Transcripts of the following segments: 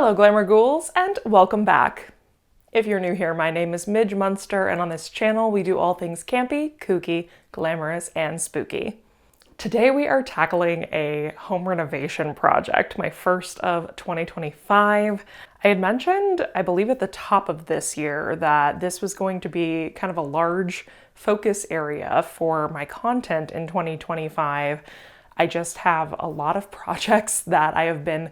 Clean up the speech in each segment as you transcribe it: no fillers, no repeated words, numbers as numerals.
Hello Glamour Ghouls, and welcome back. If you're new here, my name is Midge Munster, and on this channel we do all things campy, kooky, glamorous, and spooky. Today we are tackling a home renovation project, my first of 2025. I had mentioned, I believe at the top of this year, that this was going to be kind of a large focus area for my content in 2025. I just have a lot of projects that I have been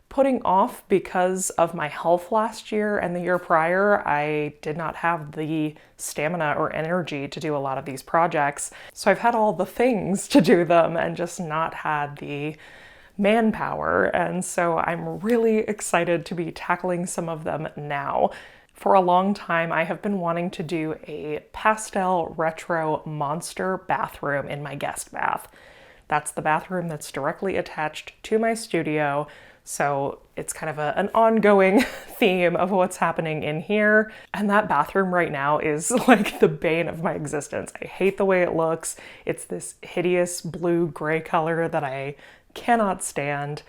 putting off because of my health last year and the year prior. I did not have the stamina or energy to do a lot of these projects. So I've had all the things to do them and just not had the manpower. And so I'm really excited to be tackling some of them now. For a long time, I have been wanting to do a pastel retro monster bathroom in my guest bath. That's the bathroom that's directly attached to my studio. So it's kind of an ongoing theme of what's happening in here. And that bathroom right now is like the bane of my existence. I hate the way it looks. It's this hideous blue-gray color that I cannot stand.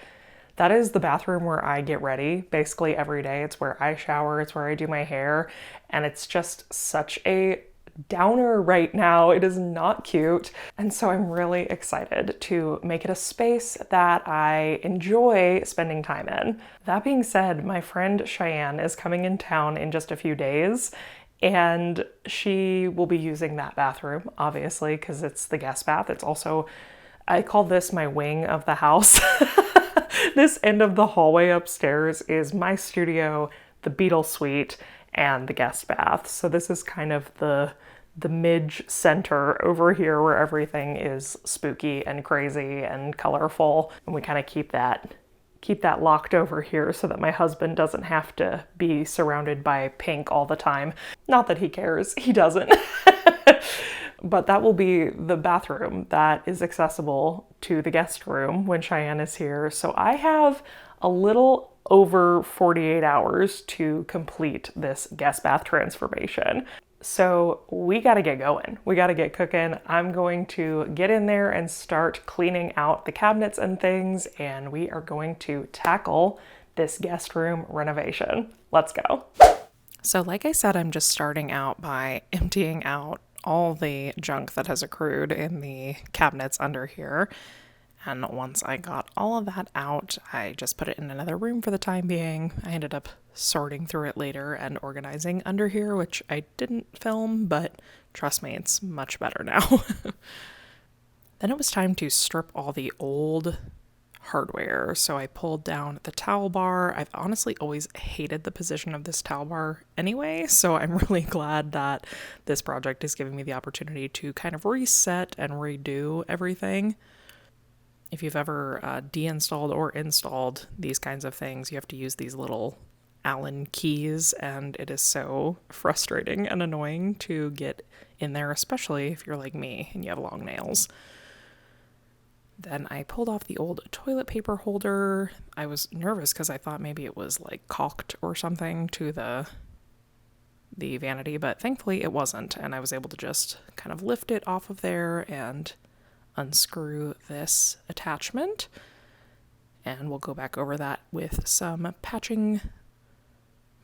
That is the bathroom where I get ready basically every day. It's where I shower, it's where I do my hair, and it's just such a downer right now. It is not cute. And so I'm really excited to make it a space that I enjoy spending time in. That being said, my friend Cheyenne is coming in town in just a few days, and she will be using that bathroom, obviously, because it's the guest bath. It's also, I call this my wing of the house. This end of the hallway upstairs is my studio, the Beetle suite, and the guest bath. So this is kind of the Midge center over here where everything is spooky and crazy and colorful. And we kind of keep that locked over here so that my husband doesn't have to be surrounded by pink all the time. Not that he cares, he doesn't. But that will be the bathroom that is accessible to the guest room when Cheyenne is here. So I have a little over 48 hours to complete this guest bath transformation. So we gotta get going. We gotta get cooking. I'm going to get in there and start cleaning out the cabinets and things, and we are going to tackle this guest room renovation. Let's go. So like I said, I'm just starting out by emptying out all the junk that has accrued in the cabinets under here. And once I got all of that out, I just put it in another room for the time being. I ended up sorting through it later and organizing under here, which I didn't film, but trust me, it's much better now. Then it was time to strip all the old hardware. So I pulled down the towel bar. I've honestly always hated the position of this towel bar anyway, so I'm really glad that this project is giving me the opportunity to kind of reset and redo everything. If you've ever deinstalled or installed these kinds of things, you have to use these little Allen keys, and it is so frustrating and annoying to get in there, especially if you're like me and you have long nails. Then I pulled off the old toilet paper holder. I was nervous because I thought maybe it was like caulked or something to the vanity, but thankfully it wasn't, and I was able to just kind of lift it off of there and unscrew this attachment, and we'll go back over that with some patching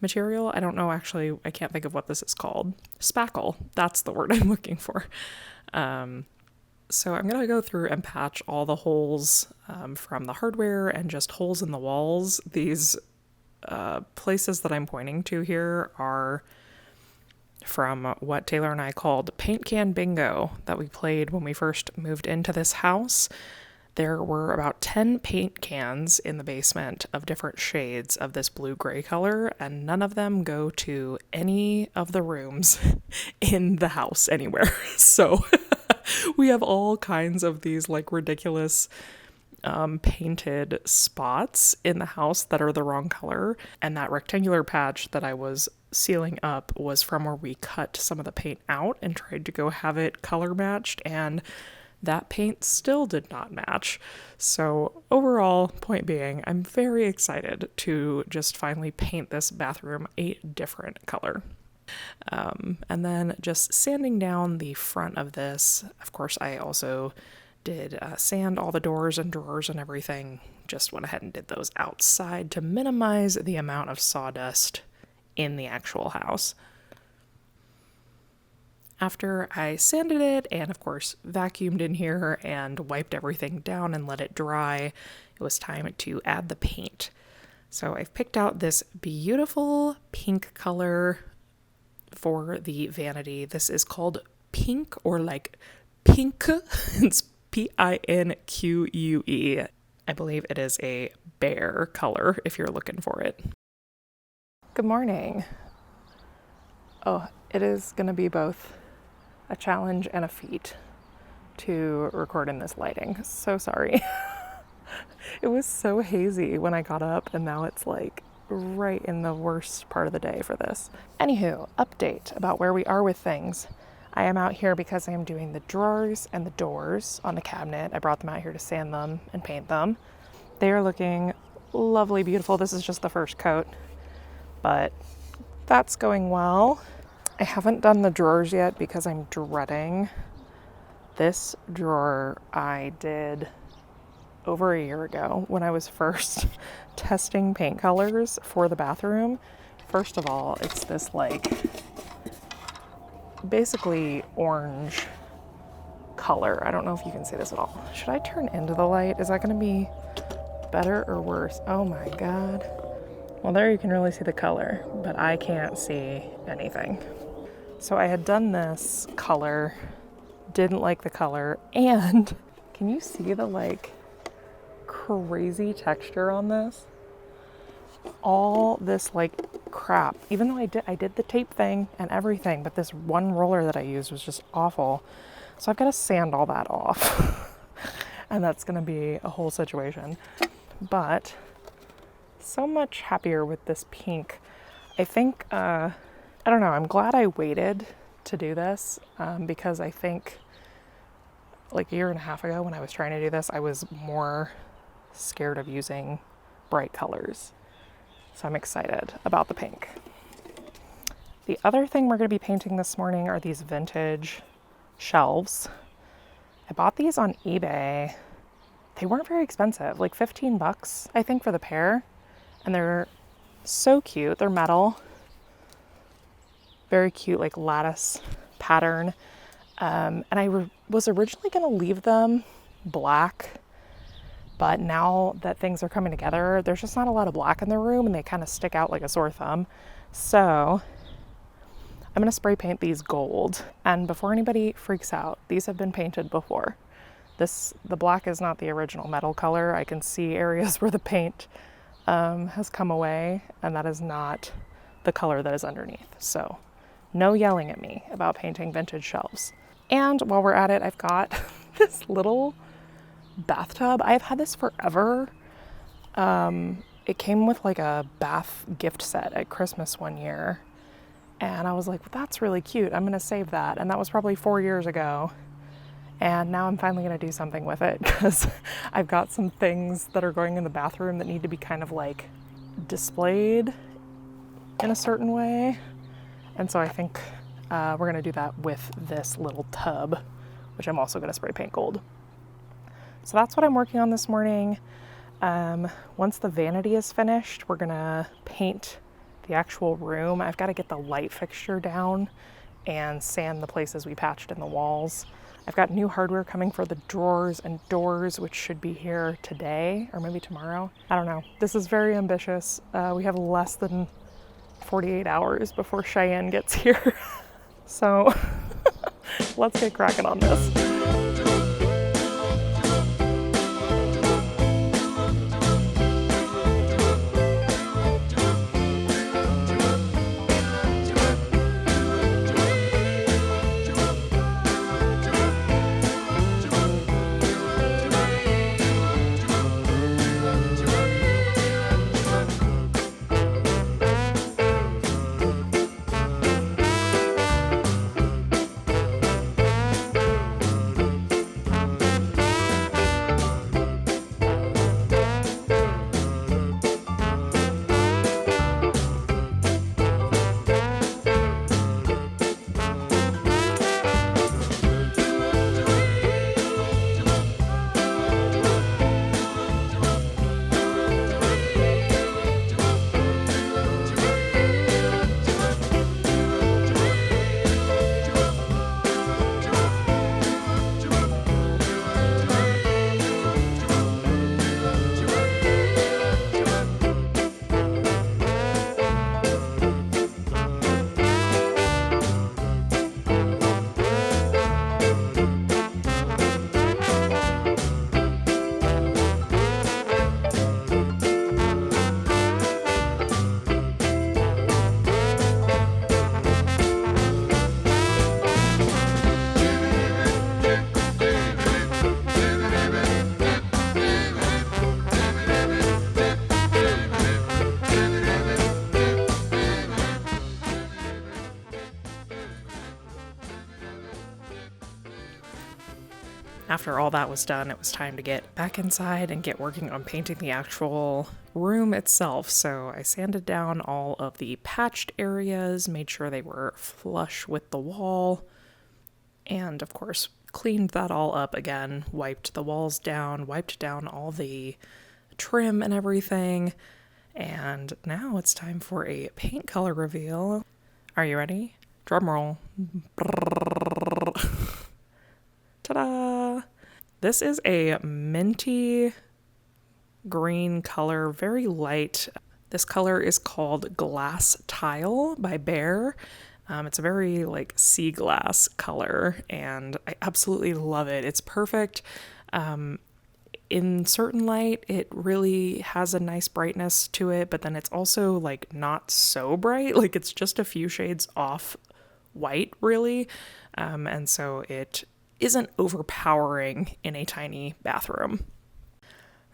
material. I don't know, actually, I can't think of what this is called. Spackle, that's the word I'm looking for. So I'm gonna go through and patch all the holes from the hardware and just holes in the walls. These places that I'm pointing to here are from what Taylor and I called paint can bingo that we played when we first moved into this house. There were about 10 paint cans in the basement of different shades of this blue-gray color, and none of them go to any of the rooms in the house anywhere. So we have all kinds of these like ridiculous painted spots in the house that are the wrong color, and that rectangular patch that I was sealing up was from where we cut some of the paint out and tried to go have it color matched, and that paint still did not match. So overall, point being, I'm very excited to just finally paint this bathroom a different color. And then just sanding down the front of this. Of course, I also did sand all the doors and drawers and everything. Just went ahead and did those outside to minimize the amount of sawdust in the actual house. After I sanded it and of course vacuumed in here and wiped everything down and let it dry, it was time to add the paint. So I've picked out this beautiful pink color for the vanity. This is called Pinque, or like Pinque. It's Pinque. I believe it is a Behr color if you're looking for it. Good morning. Oh, it is going to be both a challenge and a feat to record in this lighting. So sorry. It was so hazy when I got up, and now it's like right in the worst part of the day for this. Anywho, update about where we are with things. I am out here because I am doing the drawers and the doors on the cabinet. I brought them out here to sand them and paint them. They are looking lovely, beautiful. This is just the first coat, but that's going well. I haven't done the drawers yet because I'm dreading. This drawer I did over a year ago when I was first testing paint colors for the bathroom. First of all, it's this like basically orange color. I don't know if you can see this at all. Should I turn into the light? Is that going to be better or worse? Oh my God. Well, there you can really see the color, but I can't see anything. So I had done this color, didn't like the color, and can you see the like crazy texture on this? All this like crap, even though I did the tape thing and everything, but this one roller that I used was just awful. So I've got to sand all that off and that's going to be a whole situation. But so much happier with this pink. I think, I don't know, I'm glad I waited to do this because I think like a year and a half ago when I was trying to do this, I was more scared of using bright colors. So I'm excited about the pink. The other thing we're going to be painting this morning are these vintage shelves. I bought these on eBay. They weren't very expensive, like 15 bucks, I think, for the pair. And they're so cute. They're metal. Very cute, like lattice pattern. And I was originally going to leave them black, but now that things are coming together, there's just not a lot of black in the room and they kind of stick out like a sore thumb. So I'm going to spray paint these gold. And before anybody freaks out, these have been painted before. The black is not the original metal color. I can see areas where the paint has come away, and that is not the color that is underneath. So no yelling at me about painting vintage shelves. And while we're at it, I've got this little bathtub. I've had this forever. It came with like a bath gift set at Christmas one year. And I was like, well, that's really cute. I'm going to save that. And that was probably 4 years ago. And now I'm finally going to do something with it because I've got some things that are going in the bathroom that need to be kind of like displayed in a certain way. And so I think we're going to do that with this little tub, which I'm also going to spray paint gold. So that's what I'm working on this morning. Once the vanity is finished, we're going to paint the actual room. I've got to get the light fixture down and sand the places we patched in the walls. I've got new hardware coming for the drawers and doors, which should be here today or maybe tomorrow. I don't know. This is very ambitious. We have less than 48 hours before Cheyenne gets here. So let's get cracking on this. After all that was done, it was time to get back inside and get working on painting the actual room itself. So I sanded down all of the patched areas, made sure they were flush with the wall, and of course cleaned that all up again, wiped the walls down, wiped down all the trim and everything. And now it's time for a paint color reveal. Are you ready? Drum roll. Ta-da! This is a minty green color, very light. This color is called Glass Tile by Behr. It's a very like sea glass color, and I absolutely love it. It's perfect. In certain light, it really has a nice brightness to it, but then it's also like not so bright. Like it's just a few shades off white, really. And so it isn't overpowering in a tiny bathroom.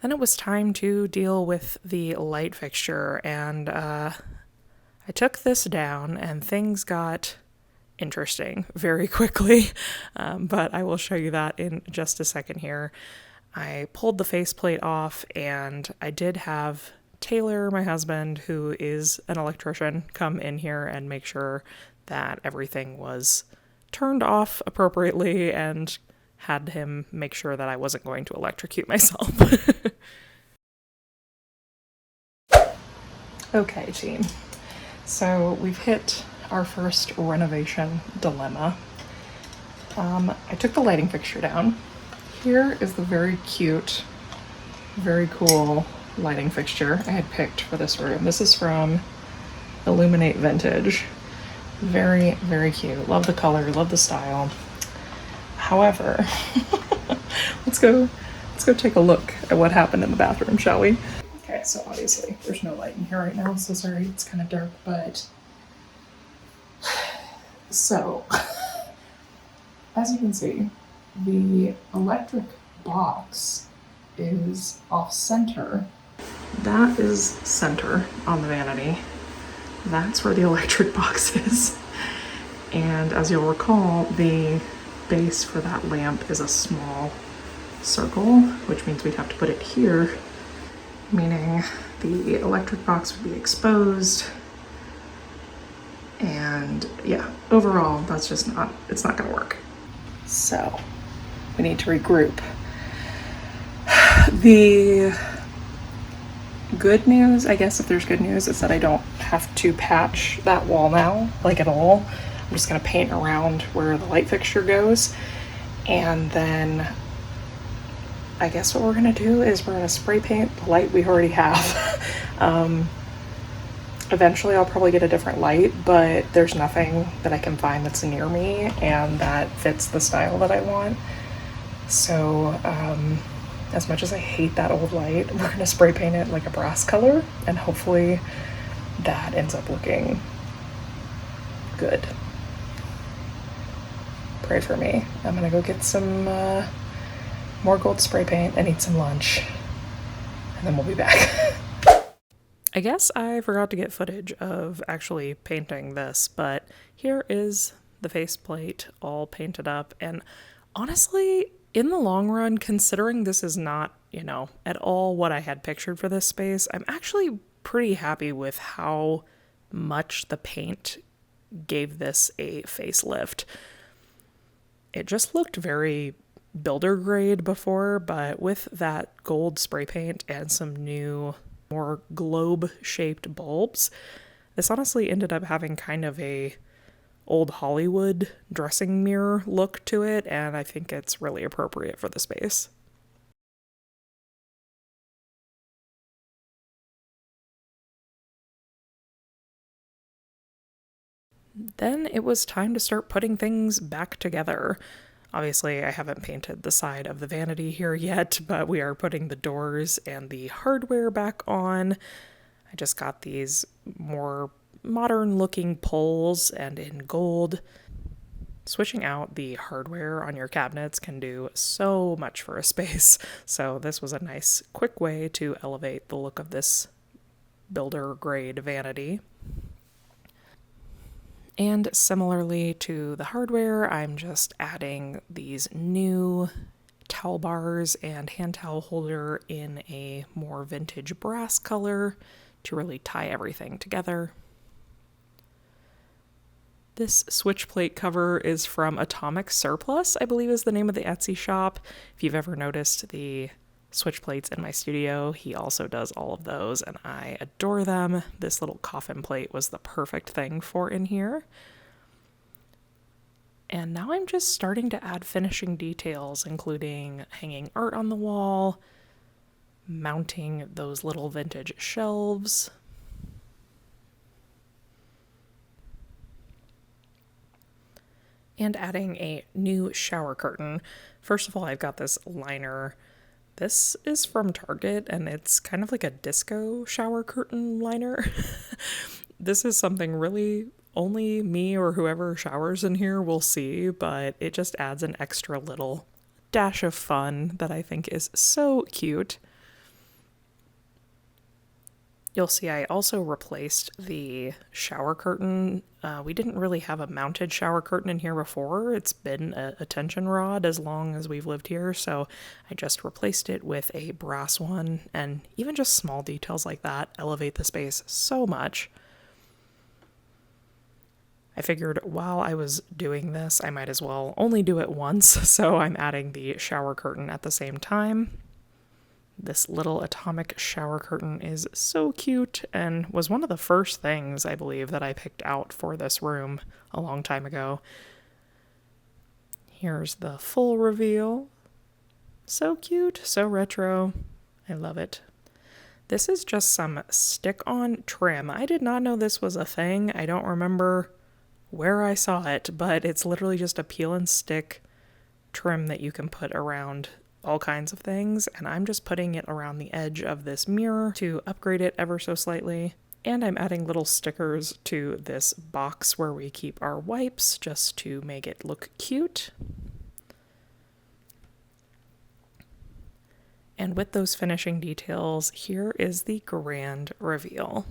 Then it was time to deal with the light fixture, and I took this down and things got interesting very quickly, but I will show you that in just a second here. I pulled the faceplate off, and I did have Taylor, my husband, who is an electrician, come in here and make sure that everything was turned off appropriately, and had him make sure that I wasn't going to electrocute myself. Okay, team. So we've hit our first renovation dilemma. I took the lighting fixture down. Here is the very cute, very cool lighting fixture I had picked for this room. This is from Illuminate Vintage. Very, very cute. Love the color, love the style. However, let's go take a look at what happened in the bathroom, shall we? Okay, so obviously there's no light in here right now, so sorry, it's kind of dark, but so as you can see, the electric box is off center. That is center on the vanity. That's where the electric box is. And as you'll recall, the base for that lamp is a small circle, which means we'd have to put it here, meaning the electric box would be exposed. And yeah, overall, that's just it's not gonna work. So we need to regroup. The good news, I guess if there's good news, is that I don't have to patch that wall now, like at all. I'm just gonna paint around where the light fixture goes. And then I guess what we're gonna do is we're gonna spray paint the light we already have. Eventually I'll probably get a different light, but there's nothing that I can find that's near me and that fits the style that I want. So as much as I hate that old light, we're gonna spray paint it like a brass color, and hopefully that ends up looking good. Pray for me. I'm gonna go get some more gold spray paint and eat some lunch, and then we'll be back. I guess I forgot to get footage of actually painting this, but here is the faceplate all painted up, and honestly, in the long run, considering this is not, at all what I had pictured for this space, I'm actually pretty happy with how much the paint gave this a facelift. It just looked very builder grade before, but with that gold spray paint and some new, more globe-shaped bulbs, this honestly ended up having kind of a old Hollywood dressing mirror look to it, and I think it's really appropriate for the space. Then it was time to start putting things back together. Obviously, I haven't painted the side of the vanity here yet, but we are putting the doors and the hardware back on. I just got these more modern looking poles and in gold. Switching out the hardware on your cabinets can do so much for a space, so this was a nice quick way to elevate the look of this builder grade vanity. And similarly to the hardware, I'm just adding these new towel bars and hand towel holder in a more vintage brass color to really tie everything together. This switch plate cover is from Atomic Surplus, I believe is the name of the Etsy shop. If you've ever noticed the switch plates in my studio, he also does all of those and I adore them. This little coffin plate was the perfect thing for in here. And now I'm just starting to add finishing details, including hanging art on the wall, mounting those little vintage shelves, and adding a new shower curtain. First of all, I've got this liner. This is from Target, and it's kind of like a disco shower curtain liner. This is something really only me or whoever showers in here will see, but it just adds an extra little dash of fun that I think is so cute. You'll see I also replaced the shower curtain. We didn't really have a mounted shower curtain in here before. It's been a tension rod as long as we've lived here, so I just replaced it with a brass one, and even just small details like that elevate the space so much. I figured while I was doing this, I might as well only do it once, so I'm adding the shower curtain at the same time. This little atomic shower curtain is so cute and was one of the first things, I believe, that I picked out for this room a long time ago. Here's the full reveal. So cute, so retro. I love it. This is just some stick-on trim. I did not know this was a thing. I don't remember where I saw it, but it's literally just a peel and stick trim that you can put around all kinds of things, and I'm just putting it around the edge of this mirror to upgrade it ever so slightly. And I'm adding little stickers to this box where we keep our wipes just to make it look cute. And with those finishing details, here is the grand reveal.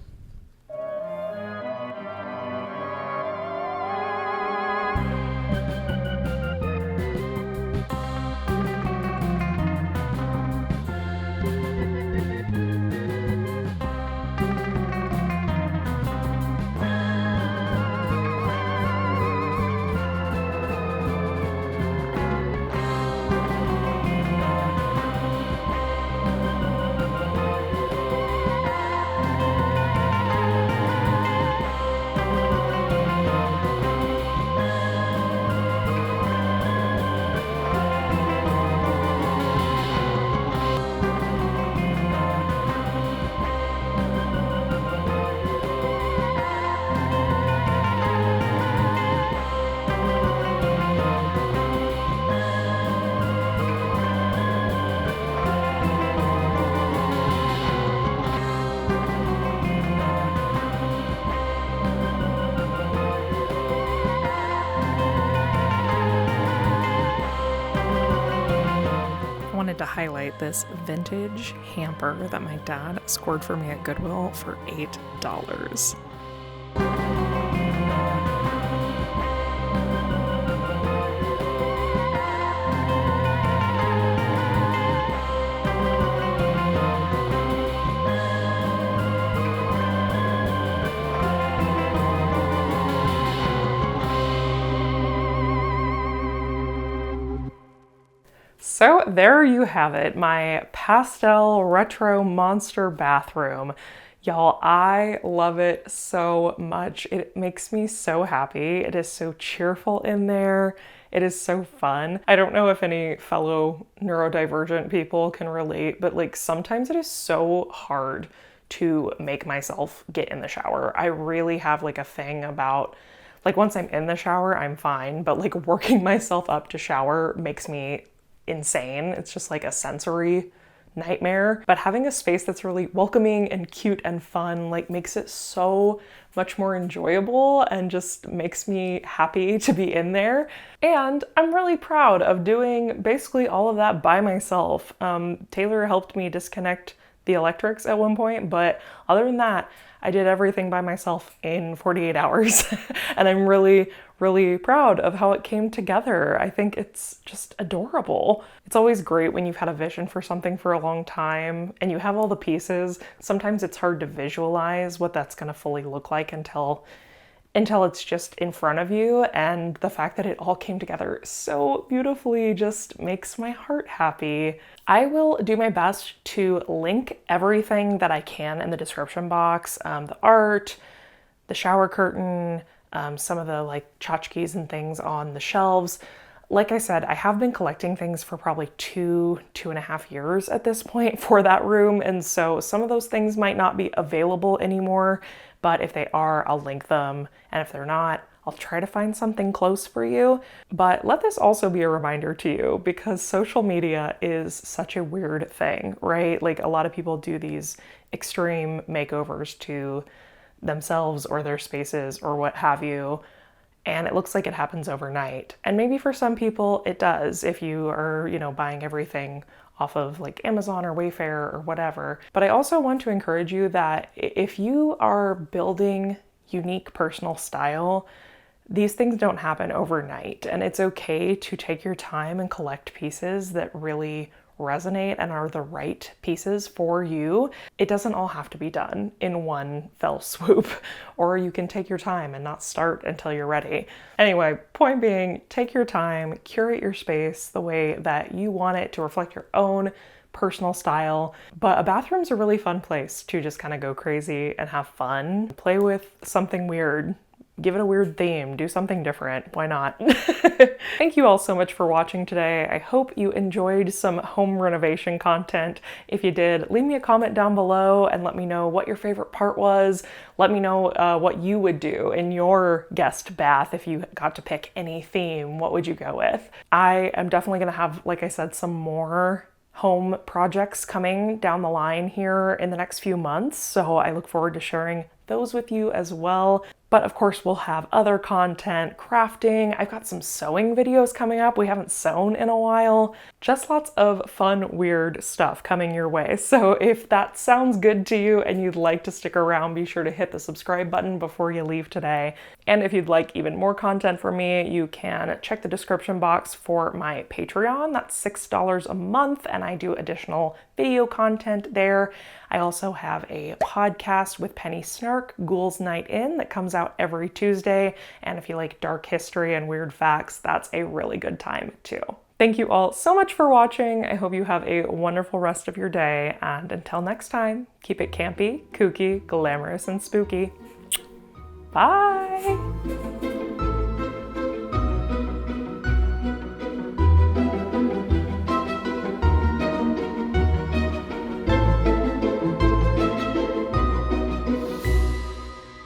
To highlight this vintage hamper that my dad scored for me at Goodwill for $8. So there you have it, my pastel retro monster bathroom. Y'all, I love it so much. It makes me so happy. It is so cheerful in there. It is so fun. I don't know if any fellow neurodivergent people can relate, but like sometimes it is so hard to make myself get in the shower. I really have like a thing about, like once I'm in the shower, I'm fine, but like working myself up to shower makes me insane. It's just like a sensory nightmare. But having a space that's really welcoming and cute and fun like makes it so much more enjoyable and just makes me happy to be in there. And I'm really proud of doing basically all of that by myself. Taylor helped me disconnect the electrics at one point, but other than that, I did everything by myself in 48 hours. And I'm really, really proud of how it came together. I think it's just adorable. It's always great when you've had a vision for something for a long time and you have all the pieces. Sometimes it's hard to visualize what that's gonna fully look like until it's just in front of you, and the fact that it all came together so beautifully just makes my heart happy. I will do my best to link everything that I can in the description box, the art, the shower curtain, some of the like tchotchkes and things on the shelves. Like I said, I have been collecting things for probably 2.5 years at this point for that room, and so some of those things might not be available anymore, but if they are, I'll link them, and if they're not, I'll try to find something close for you. But let this also be a reminder to you, because social media is such a weird thing, right? Like, a lot of people do these extreme makeovers to themselves or their spaces or what have you, and it looks like it happens overnight. And maybe for some people it does, if you are, buying everything off of like Amazon or Wayfair or whatever. But I also want to encourage you that if you are building unique personal style, these things don't happen overnight, and it's okay to take your time and collect pieces that really resonate and are the right pieces for you. It doesn't all have to be done in one fell swoop, or you can take your time and not start until you're ready. Anyway, point being, take your time, curate your space the way that you want it to reflect your own personal style. But a bathroom's a really fun place to just kind of go crazy and have fun. Play with something weird. Give it a weird theme, do something different, why not? Thank you all so much for watching today. I hope you enjoyed some home renovation content. If you did, leave me a comment down below and let me know what your favorite part was. Let me know what you would do in your guest bath if you got to pick any theme. What would you go with? I am definitely gonna have, like I said, some more home projects coming down the line here in the next few months, so I look forward to sharing those with you as well. But of course, we'll have other content, crafting. I've got some sewing videos coming up. We haven't sewn in a while. Just lots of fun, weird stuff coming your way. So if that sounds good to you and you'd like to stick around, be sure to hit the subscribe button before you leave today. And if you'd like even more content from me, you can check the description box for my Patreon. That's $6 a month, and I do additional video content there. I also have a podcast with Penny Snark, Ghouls Night In, that comes out every Tuesday. And if you like dark history and weird facts, that's a really good time too. Thank you all so much for watching. I hope you have a wonderful rest of your day. And until next time, keep it campy, kooky, glamorous, and spooky. Bye!